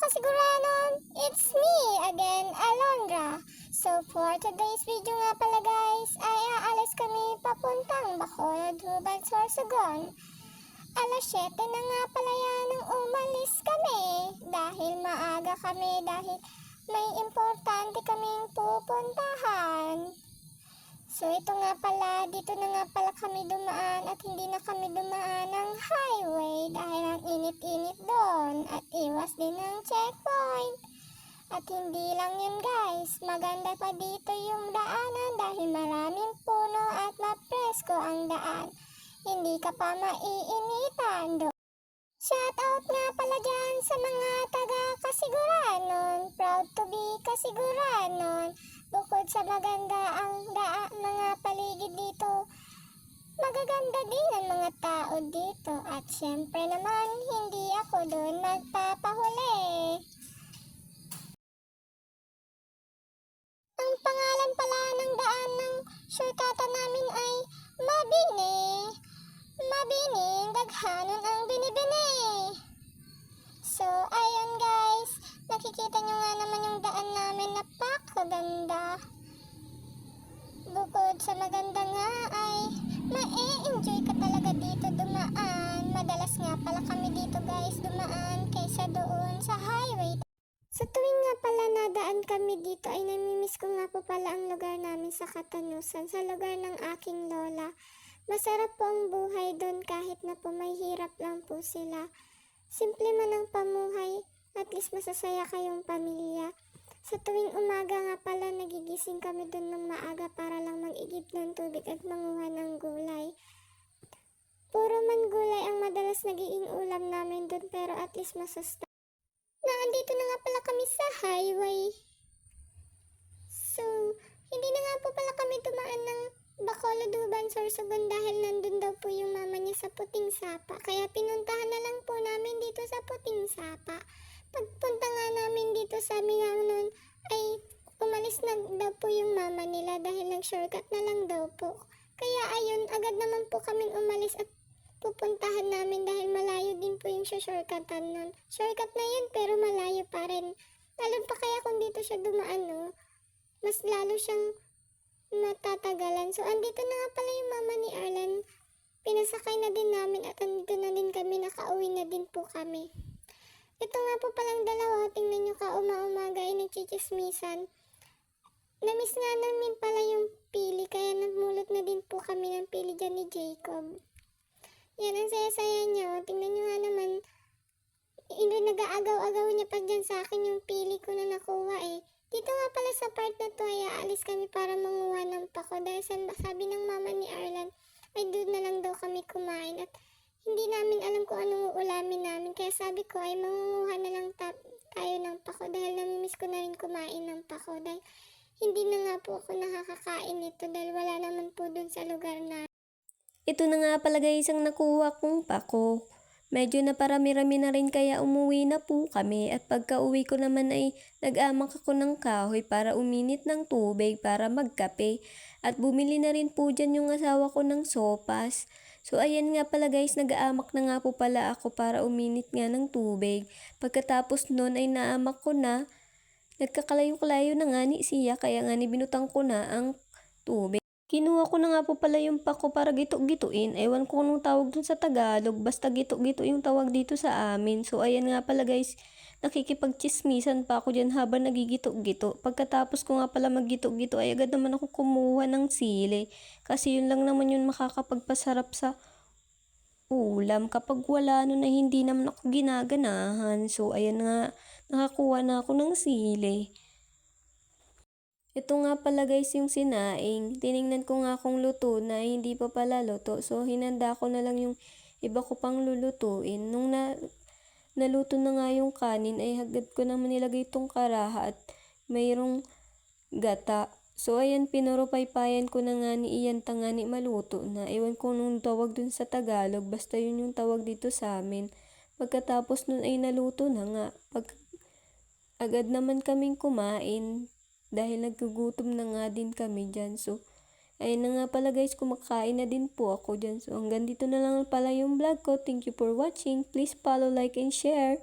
kasiguranon, it's me again, Alondra. So for today's video nga pala guys, ay aalis kami papuntang Bacolod, Ruban, Sorsogon. Alas 7 na nga pala yan nang umalis kami dahil maaga kami dahil may importante kaming pupuntahan. So ito nga pala, dito na nga pala kami dumaan at hindi na kami dumaan ng highway dahil ang init-init doon at iwas din ng checkpoint. At hindi lang yun guys, maganda pa dito yung daanan dahil maraming puno at mapresko ang daan. Hindi ka pa maiinitan doon. Shout out nga pala dyan sa mga taga Kasiguranon, proud to be Kasiguranon. Bukod sa maganda ang mga paligid dito, magaganda din ang mga tao dito. At syempre naman, hindi ako doon magpapahuli. Ang pangalan pala ng daan ng shortcutan namin ay Mabini. Mabini, daghanon ang binibini. So, ayun guys, nakikita nyo nga naman yung daan namin, napakaganda. Bukod sa maganda nga ay ma-enjoy ka talaga dito dumaan. Madalas nga pala kami dito guys dumaan kaysa doon sa highway. Sa tuwing nga pala nadaan kami dito ay namimiss ko nga po pala ang lugar namin sa Katanusan, sa lugar ng aking lola. Masarap po ang buhay doon kahit na po may hirap lang po sila. Simple man ang pamuhay, at least masasaya kayong pamilya. Sa tuwing umaga nga pala nagigising kami doon ng maaga para lang mag-igib ng tubig at manguha ng gulay. Puro man gulay ang madalas nagiging ulam namin doon pero at least masasta. Naandito na nga pala kami sa highway. So, hindi na nga po pala kami dumaan ng Bacolod, Ruban, Sorsogon dahil nandun daw po yung mama niya sa Puting Sapa. Kaya pinuntahan na lang po namin dito sa Puting Sapa. Pagpunta nga namin dito sa Minganon ay umalis na daw po yung mama nila dahil nag-shortcut na lang daw po. Kaya ayun, agad naman po kaming umalis at pupuntahan namin dahil malayo din po yung shortcutan nun. Shortcut na yun pero malayo pa rin. Lalo pa kaya kung dito siya dumaan, no? Mas lalo siyang matatagalan. So, andito na nga pala yung mama ni Arlan. Pinasakay na din namin at andito na din kami. Nakauwi na din po kami. Ito nga po palang dalawa. Tingnan nyo ka, umaga ay nagchichismisan. Namiss nga namin pala yung pili. Kaya nagmulot na din po kami ng pili dyan ni Jacob. Yan, ang saya-saya niya. Tingnan nyo nga naman. Hindi nag-aagaw-agaw niya pa dyan sa akin yung pili ko na nakuha eh. Dito nga pala sa part na to ay aalis kami para manguha ng pako dahil sabi ng mama ni Arlan ay doon na lang daw kami kumain at hindi namin alam kung anong uulamin namin kaya sabi ko ay manguha na lang tayo ng pako dahil namimiss ko na rin kumain ng pako dahil hindi na nga po ako nakakakain nito dahil wala naman po doon sa lugar na. Ito na nga pala guys ang nakuha kong pako. Medyo na parami-rami na rin kaya umuwi na po kami at pagka uwi ko naman ay nag-amak ako ng kahoy para uminit ng tubig para magkape at bumili na rin po dyan yung asawa ko ng sopas. So ayan nga pala guys, nag-aamak na nga po pala ako para uminit nga ng tubig. Pagkatapos nun ay naamak ko na, nagkakalayo-kalayo na nga ni siya kaya nga ni binutang ko na ang tubig. Kinuha ko na nga po pala yung pako para gito-gituin. Ewan ko anong tawag dun sa Tagalog. Basta gito-gito yung tawag dito sa amin. So, ayan nga pala guys. Nakikipagchismisan pa ako dyan habang nagigito-gito. Pagkatapos ko nga pala maggito-gito ay agad naman ako kumuha ng sili. Kasi yun lang naman yun makakapagpasarap sa ulam. Kapag wala nun na hindi naman ako ginaganahan. So, ayan nga. Nakakuha na ako ng sili. Ito nga pala guys yung sinaing. Tiningnan ko nga kung luto na, hindi pa pala luto. So, hinanda ko na lang yung iba ko pang lulutuin. Nung naluto na nga yung kanin, ay hagad ko naman nilagay itong karaha at mayroong gata. So, ayan, pinuro-paypayan ko na nga ni Ian tangani maluto na. Ewan ko nung tawag dun sa Tagalog, basta yun yung tawag dito sa amin. Pagkatapos nun ay naluto na nga. Agad naman kaming kumain. Dahil naggugutom na nga din kami dyan. So, ayun na nga pala guys, kumakain na din po ako dyan. So, hanggang dito na lang pala yung vlog ko. Thank you for watching. Please follow, like, and share.